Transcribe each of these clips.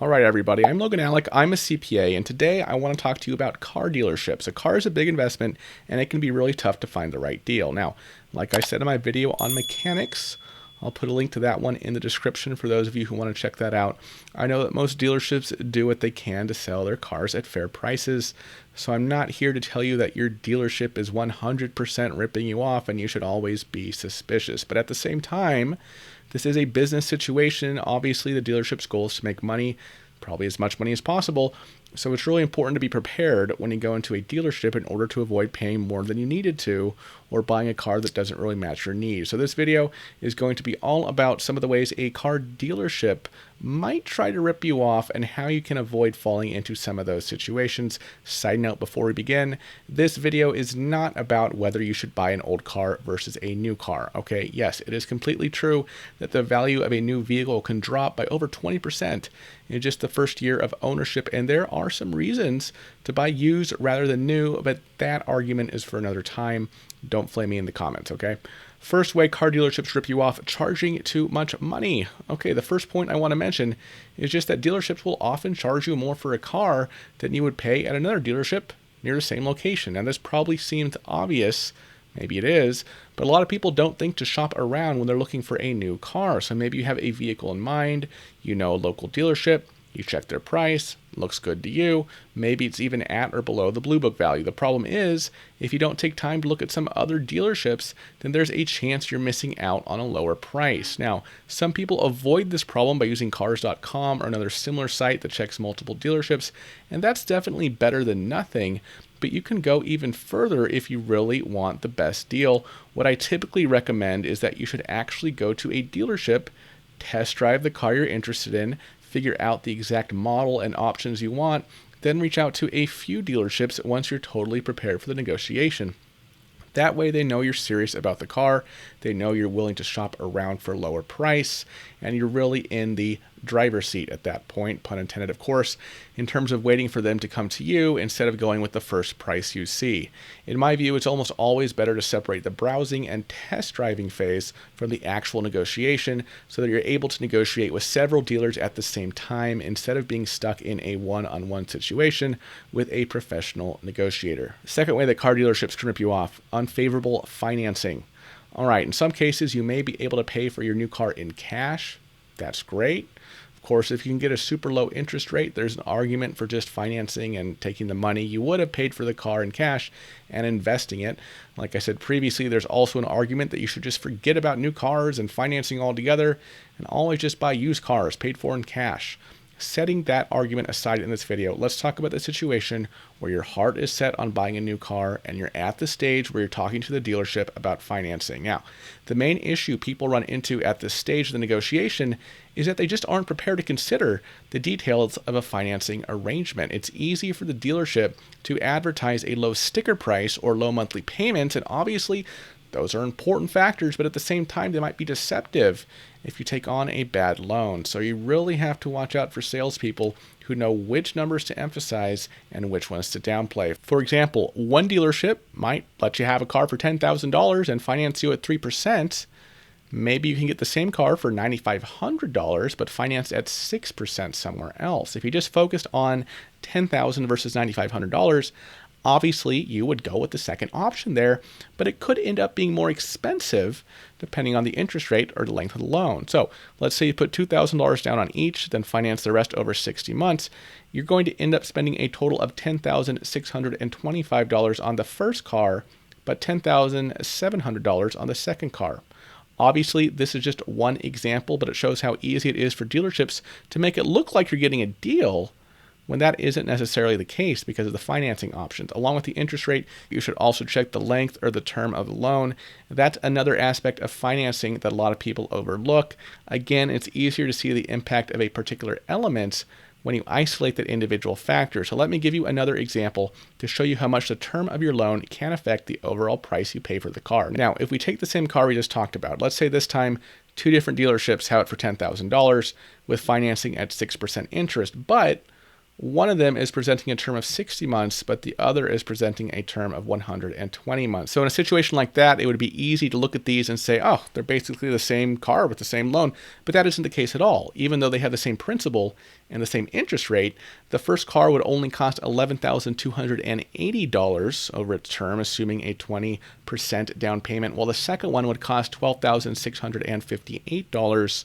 All right, everybody. I'm Logan Alec. I'm a CPA, and today I want to talk to you about car dealerships. A car is a big investment, and it can be really tough to find the right deal. Now, like I said in my video on mechanics, I'll put a link to that one in the description for those of you who want to check that out. I know that most dealerships do what they can to sell their cars at fair prices, so I'm not here to tell you that your dealership is 100% ripping you off and you should always be suspicious. But at the same time, this is a business situation. Obviously, the dealership's goal is to make money, probably as much money as possible. So it's really important to be prepared when you go into a dealership in order to avoid paying more than you needed to or buying a car that doesn't really match your needs. So this video is going to be all about some of the ways a car dealership might try to rip you off and how you can avoid falling into some of those situations. Side note before we begin, this video is not about whether you should buy an old car versus a new car. Okay, yes, it is completely true that the value of a new vehicle can drop by over 20% in just the first year of ownership, and there are some reasons to buy used rather than new, but that argument is for another time. Don't flame me in the comments, okay? First way car dealerships rip you off, charging too much money. Okay, the first point I want to mention is just that dealerships will often charge you more for a car than you would pay at another dealership near the same location. Now, this probably seems obvious. Maybe it is, but a lot of people don't think to shop around when they're looking for a new car. So maybe you have a vehicle in mind, you know a local dealership, you check their price, looks good to you. Maybe it's even at or below the Blue Book value. The problem is, if you don't take time to look at some other dealerships, then there's a chance you're missing out on a lower price. Now, some people avoid this problem by using cars.com or another similar site that checks multiple dealerships, and that's definitely better than nothing. But you can go even further if you really want the best deal. What I typically recommend is that you should actually go to a dealership, test drive the car you're interested in, figure out the exact model and options you want, then reach out to a few dealerships once you're totally prepared for the negotiation. That way they know you're serious about the car, they know you're willing to shop around for a lower price, and you're really in the driver's seat at that point, pun intended of course, in terms of waiting for them to come to you instead of going with the first price you see. In my view, it's almost always better to separate the browsing and test driving phase from the actual negotiation so that you're able to negotiate with several dealers at the same time instead of being stuck in a one-on-one situation with a professional negotiator. The second way that car dealerships can rip you off, unfavorable financing. All right, in some cases, you may be able to pay for your new car in cash. That's great. Of course, if you can get a super low interest rate, there's an argument for just financing and taking the money you would have paid for the car in cash and investing it. Like I said previously, there's also an argument that you should just forget about new cars and financing altogether and always just buy used cars paid for in cash. Setting that argument aside in this video, let's talk about the situation where your heart is set on buying a new car and you're at the stage where you're talking to the dealership about financing. Now, the main issue people run into at this stage of the negotiation is that they just aren't prepared to consider the details of a financing arrangement. It's easy for the dealership to advertise a low sticker price or low monthly payments, and obviously those are important factors, but at the same time, they might be deceptive if you take on a bad loan. So you really have to watch out for salespeople who know which numbers to emphasize and which ones to downplay. For example, one dealership might let you have a car for $10,000 and finance you at 3%. Maybe you can get the same car for $9,500, but financed at 6% somewhere else. If you just focused on $10,000 versus $9,500, obviously, you would go with the second option there, but it could end up being more expensive depending on the interest rate or the length of the loan. So let's say you put $2,000 down on each, then finance the rest over 60 months. You're going to end up spending a total of $10,625 on the first car, but $10,700 on the second car. Obviously, this is just one example, but it shows how easy it is for dealerships to make it look like you're getting a deal when that isn't necessarily the case because of the financing options. Along with the interest rate, you should also check the length or the term of the loan. That's another aspect of financing that a lot of people overlook. Again, it's easier to see the impact of a particular element when you isolate that individual factor. So let me give you another example to show you how much the term of your loan can affect the overall price you pay for the car. Now, if we take the same car we just talked about, let's say this time two different dealerships have it for $10,000 with financing at 6% interest, but One of them is presenting a term of 60 months, but the other is presenting a term of 120 months. So in a situation like that, it would be easy to look at these and say, oh, they're basically the same car with the same loan. But that isn't the case at all. Even though they have the same principal and the same interest rate, the first car would only cost $11,280 over its term, assuming a 20% down payment, while the second one would cost $12,658,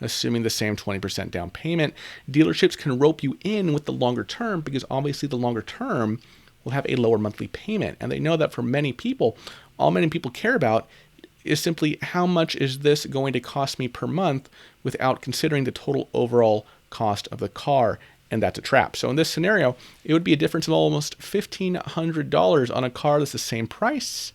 assuming the same 20% down payment. Dealerships can rope you in with the longer term because obviously the longer term will have a lower monthly payment. And they know that for many people, all many people care about is simply how much is this going to cost me per month without considering the total overall cost of the car. And that's a trap. So in this scenario, it would be a difference of almost $1,500 on a car that's the same price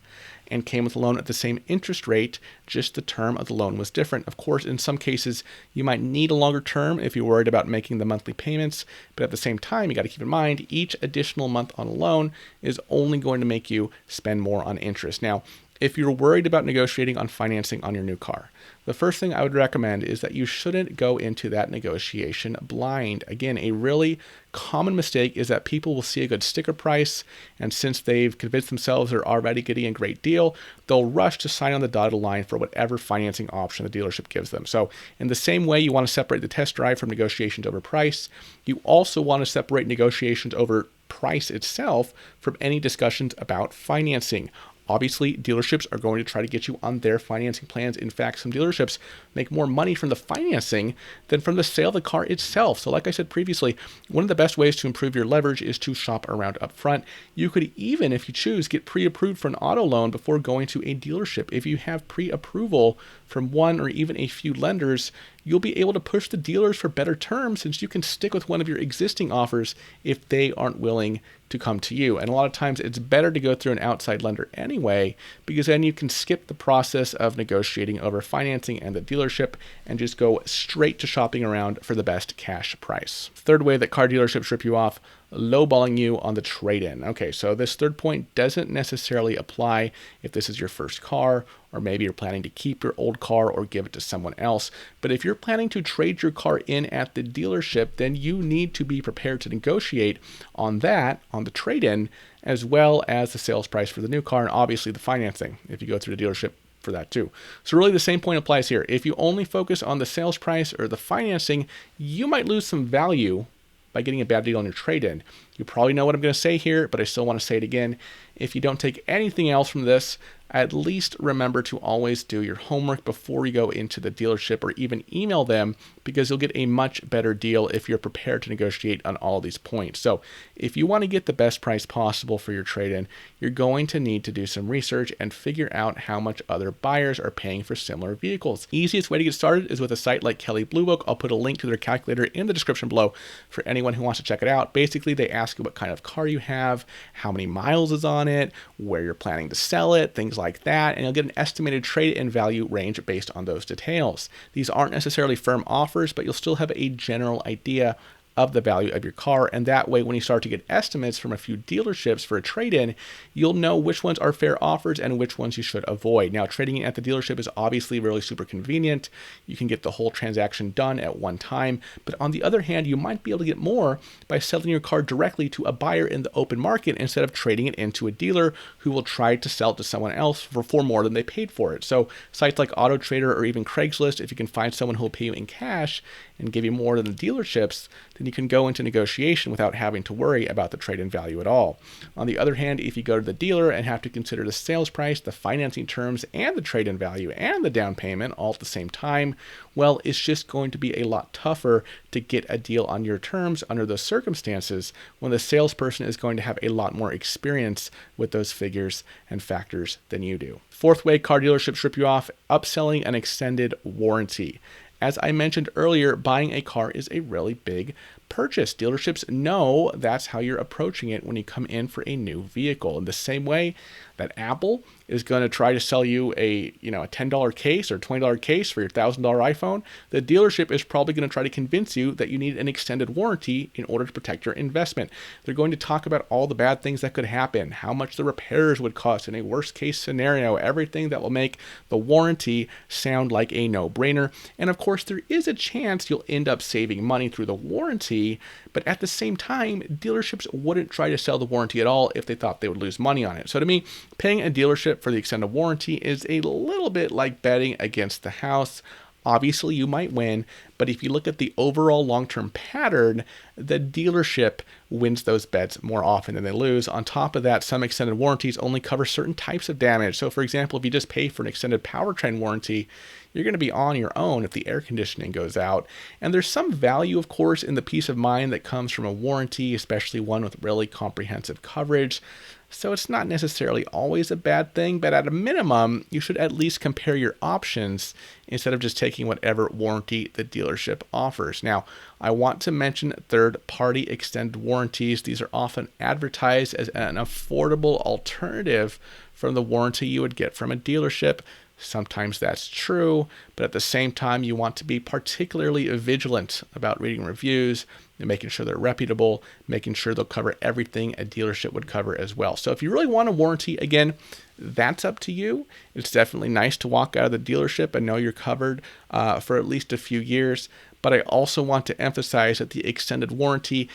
and came with a loan at the same interest rate, just the term of the loan was different. Of course, in some cases, you might need a longer term if you're worried about making the monthly payments, but at the same time, you got to keep in mind each additional month on a loan is only going to make you spend more on interest. Now, if you're worried about negotiating on financing on your new car, the first thing I would recommend is that you shouldn't go into that negotiation blind. Again, a really common mistake is that people will see a good sticker price, and since they've convinced themselves they're already getting a great deal, they'll rush to sign on the dotted line for whatever financing option the dealership gives them. So in the same way you want to separate the test drive from negotiations over price, you also want to separate negotiations over price itself from any discussions about financing. Obviously, dealerships are going to try to get you on their financing plans. In fact, some dealerships make more money from the financing than from the sale of the car itself. So like I said previously, one of the best ways to improve your leverage is to shop around up front. You could even, if you choose, get pre-approved for an auto loan before going to a dealership. If you have pre-approval from one or even a few lenders, you'll be able to push the dealers for better terms since you can stick with one of your existing offers if they aren't willing to come to you. And a lot of times it's better to go through an outside lender anyway, because then you can skip the process of negotiating over financing and the dealership and just go straight to shopping around for the best cash price. Third way that car dealerships rip you off: lowballing you on the trade-in. Okay, so this third point doesn't necessarily apply if this is your first car, or maybe you're planning to keep your old car or give it to someone else. But if you're planning to trade your car in at the dealership, then you need to be prepared to negotiate on that, on the trade-in, as well as the sales price for the new car, and obviously the financing if you go through the dealership for that too. So really the same point applies here. If you only focus on the sales price or the financing, you might lose some value by getting a bad deal on your trade-in. You probably know what I'm going to say here, but I still want to say it again. If you don't take anything else from this, at least remember to always do your homework before you go into the dealership or even email them, because you'll get a much better deal if you're prepared to negotiate on all these points. So if you want to get the best price possible for your trade-in, you're going to need to do some research and figure out how much other buyers are paying for similar vehicles. Easiest way to get started is with a site like Kelley Blue Book. I'll put a link to their calculator in the description below for anyone who wants to check it out. Basically, they ask you what kind of car you have, how many miles is on it, where you're planning to sell it, things like that, and you'll get an estimated trade-in value range based on those details. These aren't necessarily firm offers, but you'll still have a general idea of the value of your car, and that way when you start to get estimates from a few dealerships for a trade-in, you'll know which ones are fair offers and which ones you should avoid. Now, trading in at the dealership is obviously really super convenient. You can get the whole transaction done at one time, but on the other hand, you might be able to get more by selling your car directly to a buyer in the open market instead of trading it into a dealer who will try to sell it to someone else for more than they paid for it. So sites like Auto Trader or even Craigslist, if you can find someone who will pay you in cash and give you more than the dealerships, then you can go into negotiation without having to worry about the trade-in value at all. On the other hand, if you go to the dealer and have to consider the sales price, the financing terms, and the trade-in value and the down payment all at the same time, well, it's just going to be a lot tougher to get a deal on your terms under those circumstances when the salesperson is going to have a lot more experience with those figures and factors than you do. Fourth way car dealerships rip you off: upselling an extended warranty. As I mentioned earlier, buying a car is a really big purchase. Dealerships know that's how you're approaching it when you come in for a new vehicle. In the same way that Apple is going to try to sell you a $10 case or $20 case for your $1,000 iPhone, the dealership is probably going to try to convince you that you need an extended warranty in order to protect your investment. They're going to talk about all the bad things that could happen, how much the repairs would cost in a worst case scenario, everything that will make the warranty sound like a no-brainer. And of course, there is a chance you'll end up saving money through the warranty, but at the same time, dealerships wouldn't try to sell the warranty at all if they thought they would lose money on it. So to me, paying a dealership for the extended warranty is a little bit like betting against the house. Obviously, you might win, but if you look at the overall long-term pattern, the dealership wins those bets more often than they lose. On top of that, some extended warranties only cover certain types of damage. So for example, if you just pay for an extended powertrain warranty, you're going to be on your own if the air conditioning goes out. And there's some value, of course, in the peace of mind that comes from a warranty, especially one with really comprehensive coverage. So it's not necessarily always a bad thing, but at a minimum, you should at least compare your options instead of just taking whatever warranty the dealership offers. Now, I want to mention third-party extended warranties. These are often advertised as an affordable alternative from the warranty you would get from a dealership. Sometimes that's true, but at the same time, you want to be particularly vigilant about reading reviews and making sure they're reputable, making sure they'll cover everything a dealership would cover as well. So if you really want a warranty, again, that's up to you. It's definitely nice to walk out of the dealership and know you're covered for at least a few years. But I also want to emphasize that the extended warranty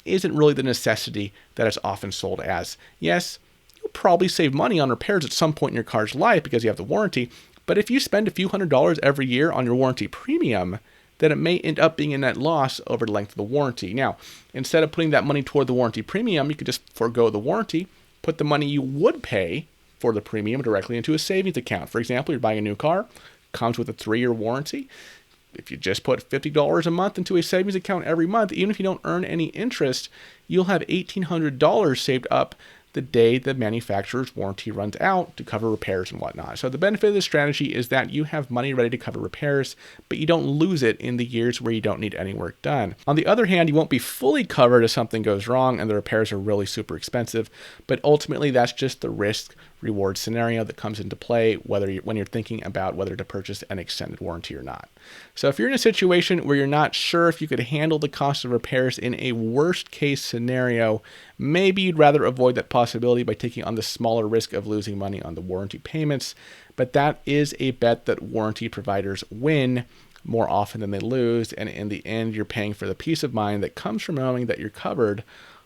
isn't really the necessity that it's often sold as. Yes, you'll probably save money on repairs at some point in your car's life because you have the warranty. But if you spend a few $100s every year on your warranty premium, then it may end up being a net loss over the length of the warranty. Now, instead of putting that money toward the warranty premium, you could just forego the warranty, put the money you would pay for the premium directly into a savings account. For example, you're buying a new car, comes with a 3-year warranty. If you just put $50 a month into a savings account every month, even if you don't earn any interest, you'll have $1,800 saved up the day the manufacturer's warranty runs out to cover repairs and whatnot. So the benefit of this strategy is that you have money ready to cover repairs, but you don't lose it in the years where you don't need any work done. On the other hand, you won't be fully covered if something goes wrong and the repairs are really super expensive, but ultimately that's just the risk reward scenario that comes into play when you're thinking about whether to purchase an extended warranty or not. So if you're in a situation where you're not sure if you could handle the cost of repairs in a worst case scenario, maybe you'd rather avoid that possibility by taking on the smaller risk of losing money on the warranty payments. But that is a bet that warranty providers win more often than they lose. And in the end, you're paying for the peace of mind that comes from knowing that you're covered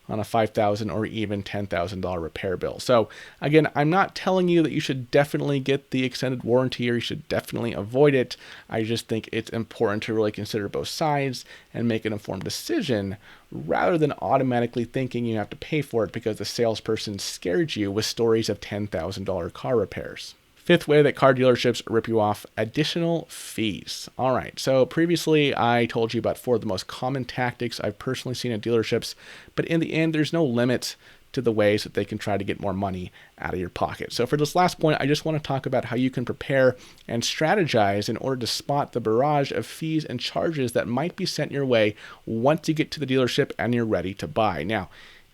on a $5,000 or even $10,000 repair bill. So again, I'm not telling you that you should definitely get the extended warranty or you should definitely avoid it. I just think it's important to really consider both sides and make an informed decision rather than automatically thinking you have to pay for it because the salesperson scared you with stories of $10,000 car repairs. Fifth way that car dealerships rip you off, additional fees. All right, so previously I told you about 4 of the most common tactics I've personally seen at dealerships, but in the end, there's no limit to the ways that they can try to get more money out of your pocket. So for this last point, I just want to talk about how you can prepare and strategize in order to spot the barrage of fees and charges that might be sent your way once you get to the dealership and you're ready to buy. Now,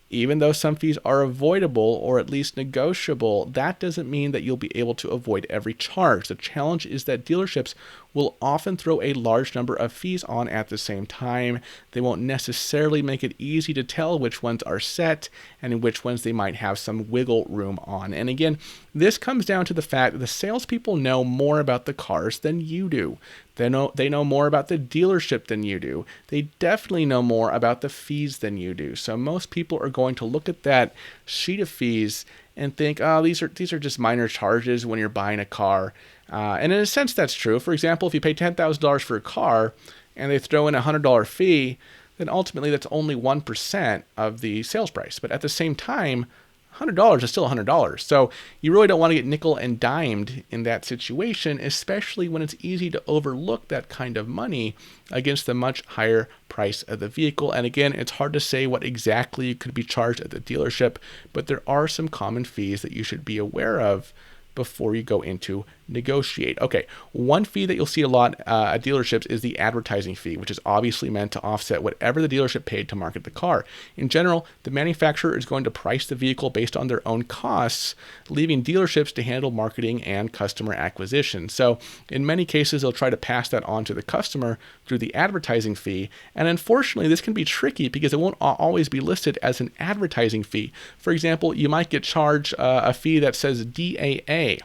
even though some fees are avoidable or at least negotiable, that doesn't mean that you'll be able to avoid every charge. The challenge is that dealerships will often throw a large number of fees on at the same time. They won't necessarily make it easy to tell which ones are set and which ones they might have some wiggle room on. And again, this comes down to the fact that the salespeople know more about the cars than you do. They know more about the dealership than you do. They definitely know more about the fees than you do. So most people are going to look at that sheet of fees and think, oh, these are just minor charges when you're buying a car. And in a sense, that's true. For example, if you pay $10,000 for a car and they throw in a $100 fee, then ultimately that's only 1% of the sales price. But at the same time, $100 is still $100. So you really don't want to get nickel and dimed in that situation, especially when it's easy to overlook that kind of money against the much higher price of the vehicle. And again, it's hard to say what exactly you could be charged at the dealership, but there are some common fees that you should be aware of before you go into negotiate. Okay, one fee that you'll see a lot at dealerships is the advertising fee, which is obviously meant to offset whatever the dealership paid to market the car. In general, the manufacturer is going to price the vehicle based on their own costs, leaving dealerships to handle marketing and customer acquisition. So in many cases, they'll try to pass that on to the customer through the advertising fee. And unfortunately, this can be tricky because it won't always be listed as an advertising fee. For example, you might get charged a fee that says DAA.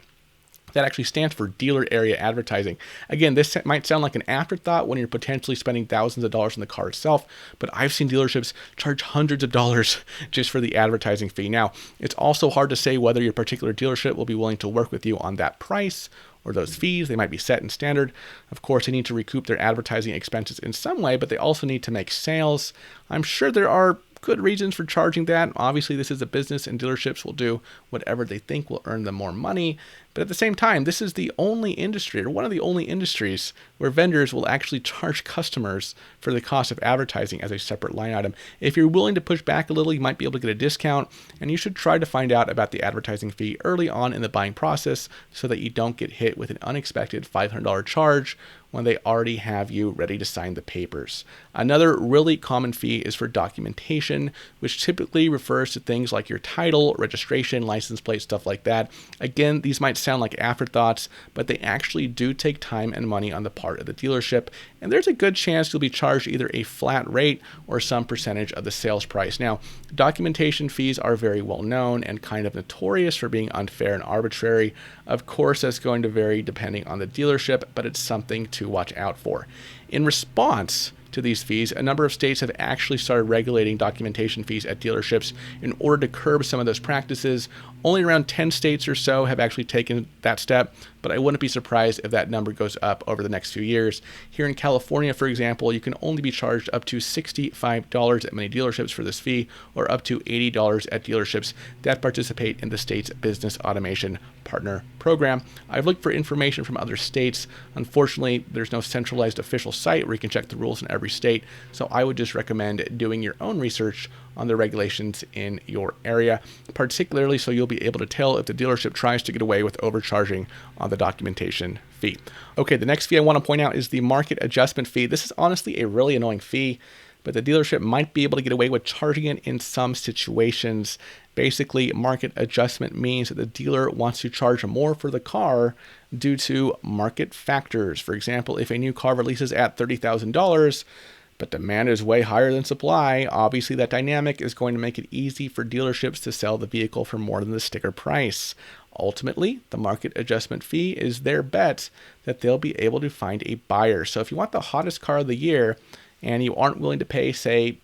That actually stands for dealer area advertising. Again, this might sound like an afterthought when you're potentially spending thousands of dollars on the car itself, but I've seen dealerships charge hundreds of dollars just for the advertising fee. Now, it's also hard to say whether your particular dealership will be willing to work with you on that price or those fees. They might be set in standard. Of course, they need to recoup their advertising expenses in some way, but they also need to make sales. I'm sure there are good reasons for charging that. Obviously, this is a business and dealerships will do whatever they think will earn them more money. But at the same time, this is the only industry, or one of the only industries, where vendors will actually charge customers for the cost of advertising as a separate line item. If you're willing to push back a little, you might be able to get a discount, and you should try to find out about the advertising fee early on in the buying process so that you don't get hit with an unexpected $500 charge when they already have you ready to sign the papers. Another really common fee is for documentation, which typically refers to things like your title, registration, license plate, stuff like that. Again, these might sound like afterthoughts, but they actually do take time and money on the part of the dealership, and there's a good chance you'll be charged either a flat rate or some percentage of the sales price. Now, documentation fees are very well known and kind of notorious for being unfair and arbitrary. Of course, that's going to vary depending on the dealership, but it's something to watch out for. In response to these fees, a number of states have actually started regulating documentation fees at dealerships in order to curb some of those practices. Only around 10 states or so have actually taken that step, but I wouldn't be surprised if that number goes up over the next few years. Here in California, for example, you can only be charged up to $65 at many dealerships for this fee, or up to $80 at dealerships that participate in the state's Business Automation Partner Program. I've looked for information from other states. Unfortunately, there's no centralized official site where you can check the rules in every state, so I would just recommend doing your own research on the regulations in your area, particularly so you'll be able to tell if the dealership tries to get away with overcharging on the documentation fee. Okay, the next fee I want to point out is the market adjustment fee. This is honestly a really annoying fee, but the dealership might be able to get away with charging it in some situations. Basically, market adjustment means that the dealer wants to charge more for the car due to market factors. For example, if a new car releases at $30,000, but demand is way higher than supply, obviously that dynamic is going to make it easy for dealerships to sell the vehicle for more than the sticker price. Ultimately, the market adjustment fee is their bet that they'll be able to find a buyer. So if you want the hottest car of the year and you aren't willing to pay, say,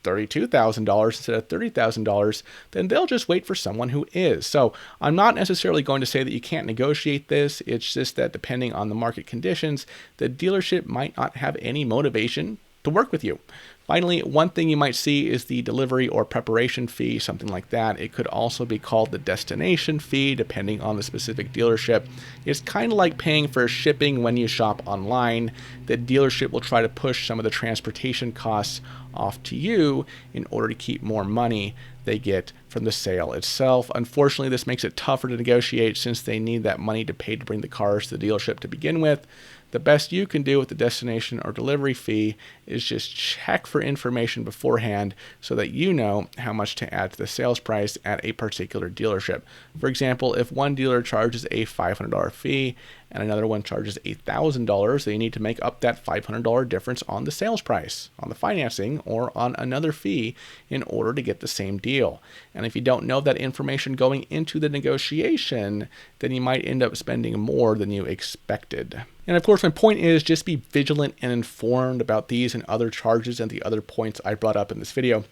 $32,000 instead of $30,000, then they'll just wait for someone who is. So I'm not necessarily going to say that you can't negotiate this. It's just that depending on the market conditions, the dealership might not have any motivation to work with you. Finally, one thing you might see is the delivery or preparation fee, something like that. It could also be called the destination fee, depending on the specific dealership. It's kind of like paying for shipping when you shop online. The dealership will try to push some of the transportation costs off to you in order to keep more money they get from the sale itself. Unfortunately, this makes it tougher to negotiate since they need that money to pay to bring the cars to the dealership to begin with. The best you can do with the destination or delivery fee is just check for information beforehand so that you know how much to add to the sales price at a particular dealership. For example, if one dealer charges a $500 fee and another one charges $1,000, they need to make up that $500 difference on the sales price, on the financing, or on another fee in order to get the same deal. And if you don't know that information going into the negotiation, then you might end up spending more than you expected. And of course, my point is just be vigilant and informed about these and other charges and the other points I brought up in this video.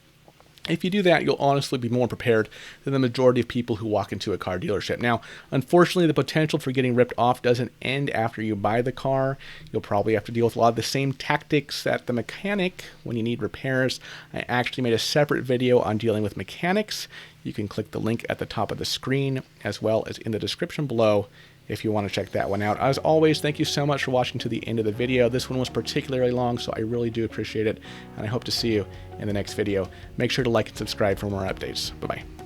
If you do that, you'll honestly be more prepared than the majority of people who walk into a car dealership. Now, unfortunately, the potential for getting ripped off doesn't end after you buy the car. You'll probably have to deal with a lot of the same tactics that the mechanic when you need repairs. I actually made a separate video on dealing with mechanics. You can click the link at the top of the screen as well as in the description below if you want to check that one out. As always, thank you so much for watching to the end of the video. This one was particularly long, so I really do appreciate it, and I hope to see you in the next video. Make sure to like and subscribe for more updates. Bye-bye.